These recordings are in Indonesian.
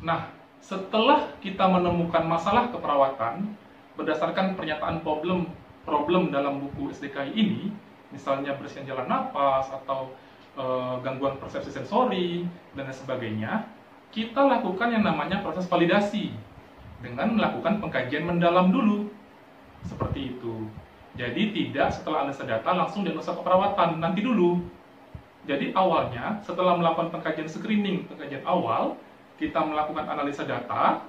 Nah, setelah kita menemukan masalah keperawatan berdasarkan pernyataan problem dalam buku SDKI ini, misalnya bersihan jalan napas atau gangguan persepsi sensori dan lain sebagainya, kita lakukan yang namanya proses validasi dengan melakukan pengkajian mendalam dulu. Seperti itu. Jadi tidak setelah analisa data langsung diagnosa keperawatan, nanti dulu. Jadi awalnya setelah melakukan pengkajian screening, pengkajian awal, kita melakukan analisa data.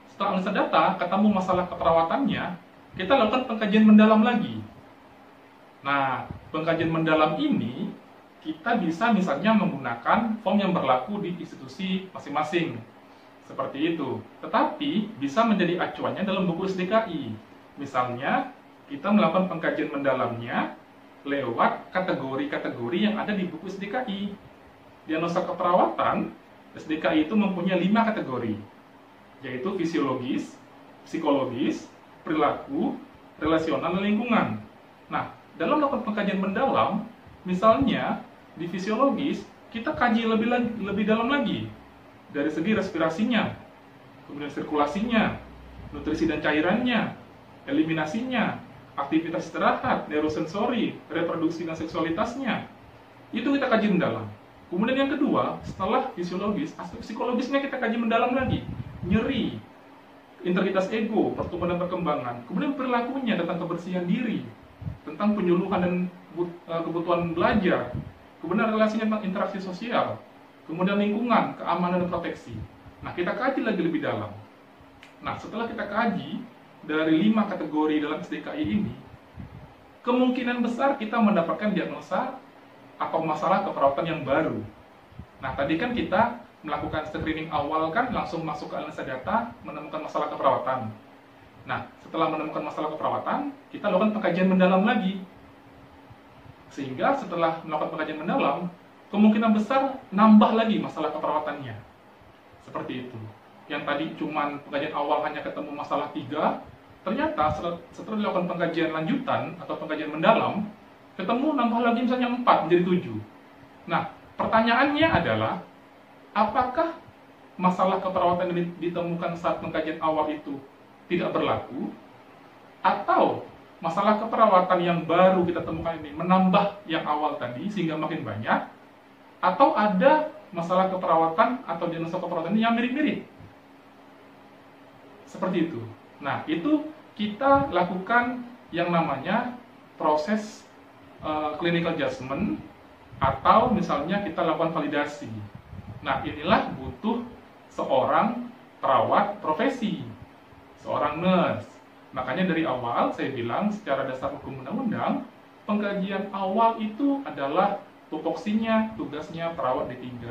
Setelah analisa data, ketemu masalah keperawatannya, kita lakukan pengkajian mendalam lagi. Nah, pengkajian mendalam ini kita bisa misalnya menggunakan form yang berlaku di institusi masing-masing. Seperti itu. Tetapi bisa menjadi acuannya dalam buku SDKI. Misalnya, kita melakukan pengkajian mendalamnya lewat kategori-kategori yang ada di buku SDKI. Diagnosa keperawatan, SDKI itu mempunyai 5 kategori, yaitu fisiologis, psikologis, perilaku, relasional, dan lingkungan. Nah, dalam melakukan pengkajian mendalam, misalnya di fisiologis, kita kaji lebih dalam lagi dari segi respirasinya, kemudian sirkulasinya, nutrisi dan cairannya, eliminasinya, aktivitas istirahat, neurosensori, reproduksi dan seksualitasnya. Itu kita kaji mendalam. Kemudian yang kedua, setelah fisiologis, aspek psikologisnya kita kaji mendalam lagi. Nyeri, integritas ego, pertumbuhan dan perkembangan. Kemudian perilakunya tentang kebersihan diri, tentang penyuluhan dan kebutuhan belajar. Kemudian relasinya tentang interaksi sosial. Kemudian lingkungan, keamanan dan proteksi. Nah, kita kaji lagi lebih dalam. Nah, setelah kita kaji dari 5 kategori dalam SDKI ini, kemungkinan besar kita mendapatkan diagnosa atau masalah keperawatan yang baru. Nah, tadi kan kita melakukan screening awal kan langsung masuk ke analisa data, menemukan masalah keperawatan. Nah, setelah menemukan masalah keperawatan, kita lakukan pengkajian mendalam lagi. Sehingga setelah melakukan pengkajian mendalam, kemungkinan besar nambah lagi masalah keperawatannya. Seperti itu. Yang tadi cuman pengkajian awal hanya ketemu masalah 3, ternyata setelah dilakukan pengkajian lanjutan atau pengkajian mendalam, ketemu nambah lagi misalnya 4 menjadi 7. Nah, pertanyaannya adalah, apakah masalah keperawatan yang ditemukan saat pengkajian awal itu tidak berlaku? Atau masalah keperawatan yang baru kita temukan ini menambah yang awal tadi sehingga makin banyak? Atau ada masalah keperawatan atau diagnosa keperawatan yang mirip-mirip? Seperti itu. Nah, itu kita lakukan yang namanya proses clinical judgment atau misalnya kita lakukan validasi. Nah, inilah butuh seorang perawat profesi, seorang nurse. Makanya dari awal saya bilang secara dasar hukum undang-undang, pengkajian awal itu adalah tupoksinya, tugasnya perawat D3,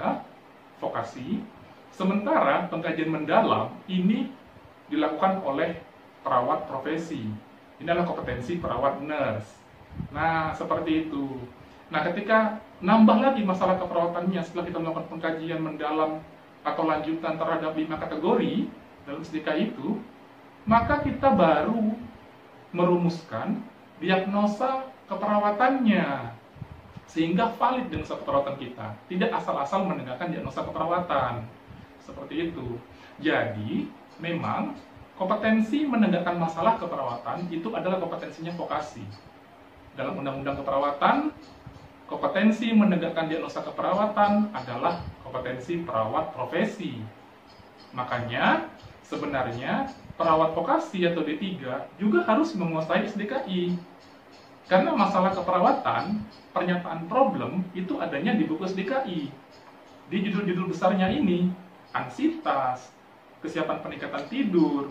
vokasi. Sementara pengkajian mendalam ini dilakukan oleh perawat profesi. Ini adalah kompetensi perawat nurse. Nah, seperti itu. Nah, ketika nambah lagi masalah keperawatannya setelah kita melakukan pengkajian mendalam atau lanjutan terhadap 5 kategori dalam SDKI itu, maka kita baru merumuskan diagnosa keperawatannya sehingga valid diagnosa keperawatan kita. Tidak asal-asal menegakkan diagnosa keperawatan. Seperti itu. Jadi, memang kompetensi menegakkan masalah keperawatan itu adalah kompetensinya vokasi. Dalam Undang-Undang Keperawatan, kompetensi menegakkan diagnosa keperawatan adalah kompetensi perawat profesi. Makanya, sebenarnya perawat vokasi atau D3 juga harus menguasai SDKI. Karena masalah keperawatan, pernyataan problem itu adanya di buku SDKI. Di judul-judul besarnya ini, ansitas, kesiapan peningkatan tidur,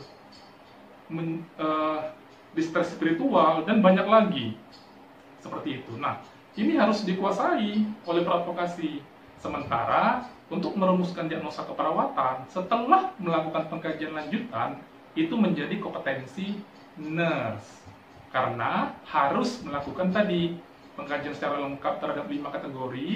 distress spiritual, dan banyak lagi. Seperti itu. Nah, ini harus dikuasai oleh perawat vokasi. Sementara, untuk merumuskan diagnosa keperawatan, setelah melakukan pengkajian lanjutan, itu menjadi kompetensi nurse. Karena harus melakukan tadi pengkajian secara lengkap terhadap 5 kategori,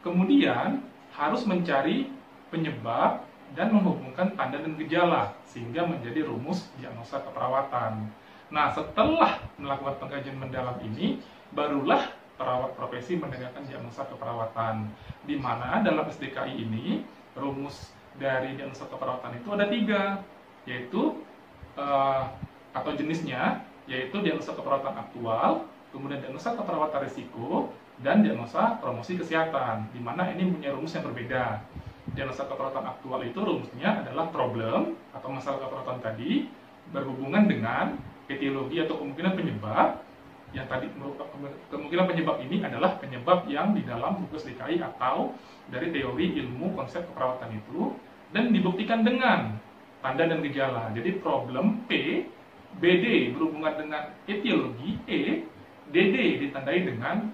kemudian harus mencari penyebab dan menghubungkan tanda dan gejala sehingga menjadi rumus diagnosa keperawatan. Nah, setelah melakukan pengkajian mendalam ini, barulah perawat profesi menegakkan diagnosa keperawatan. Di mana dalam SDKI ini rumus dari diagnosa keperawatan itu ada 3, yaitu atau jenisnya, yaitu diagnosa keperawatan aktual, kemudian diagnosa keperawatan risiko, dan diagnosa promosi kesehatan, di mana ini punya rumus yang berbeda. Diagnosa keperawatan aktual itu rumusnya adalah problem atau masalah keperawatan tadi berhubungan dengan etiologi atau kemungkinan penyebab, yang tadi kemungkinan penyebab ini adalah penyebab yang di dalam buku SDKI atau dari teori ilmu konsep keperawatan itu, dan dibuktikan dengan tanda dan gejala. Jadi problem P, BD berhubungan dengan etiologi, E, DD ditandai dengan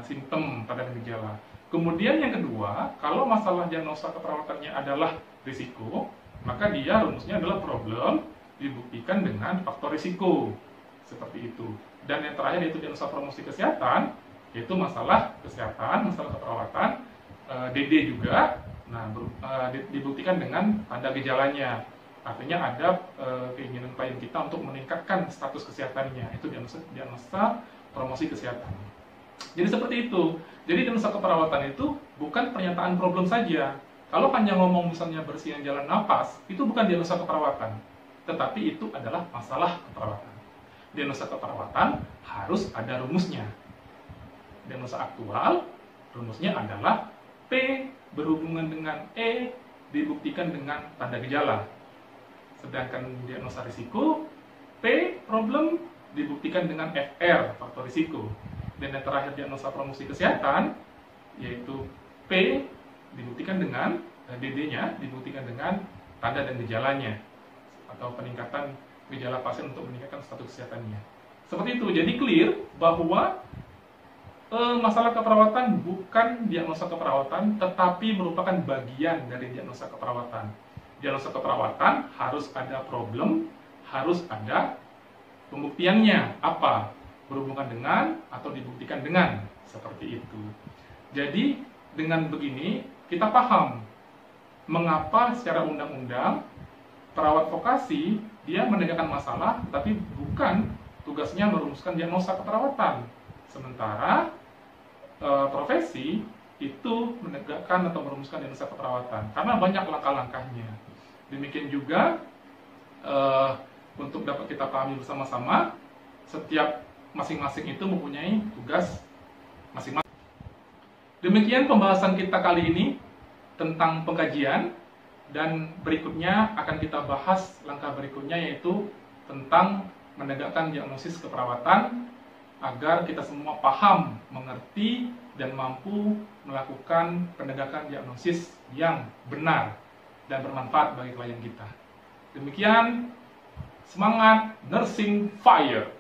simptom tanda dan gejala. Kemudian yang kedua, kalau masalah diagnosa keperawatannya adalah risiko, maka dia rumusnya adalah problem dibuktikan dengan faktor risiko, seperti itu. Dan yang terakhir yaitu diagnosa promosi kesehatan, yaitu masalah kesehatan, masalah keperawatan, DD juga, nah dibuktikan dengan tanda gejalanya. Artinya ada keinginan klien kita untuk meningkatkan status kesehatannya, itu diagnosa promosi kesehatan. Jadi seperti itu. Jadi diagnosa keperawatan itu bukan pernyataan problem saja. Kalau hanya ngomong misalnya bersihin jalan napas, itu bukan diagnosa keperawatan, tetapi itu adalah masalah keperawatan. Diagnosa keperawatan harus ada rumusnya. Diagnosa aktual, rumusnya adalah P berhubungan dengan E dibuktikan dengan tanda gejala. Sedangkan diagnosa risiko, P problem dibuktikan dengan FR, faktor risiko. Dan yang terakhir diagnosa promosi kesehatan, yaitu P dibuktikan dengan DD-nya dibuktikan dengan tanda dan gejalanya, atau peningkatan gejala pasien untuk meningkatkan status kesehatannya. Seperti itu. Jadi clear bahwa masalah keperawatan bukan diagnosa keperawatan, tetapi merupakan bagian dari diagnosa keperawatan. Diagnosa keperawatan harus ada problem, harus ada pembuktiannya apa, berhubungan dengan atau dibuktikan dengan, seperti itu. Jadi dengan begini kita paham mengapa secara undang-undang perawat vokasi dia menegakkan masalah, tapi bukan tugasnya merumuskan diagnosa keperawatan. Sementara profesi itu menegakkan atau merumuskan diagnosa keperawatan, karena banyak langkah-langkahnya. Demikian juga untuk dapat kita pahami bersama-sama, setiap masing-masing itu mempunyai tugas masing-masing. Demikian pembahasan kita kali ini tentang pengkajian, dan berikutnya akan kita bahas langkah berikutnya, yaitu tentang menegakkan diagnosis keperawatan agar kita semua paham, mengerti, dan mampu melakukan penegakan diagnosis yang benar dan bermanfaat bagi klien kita. Demikian, semangat nursing fire!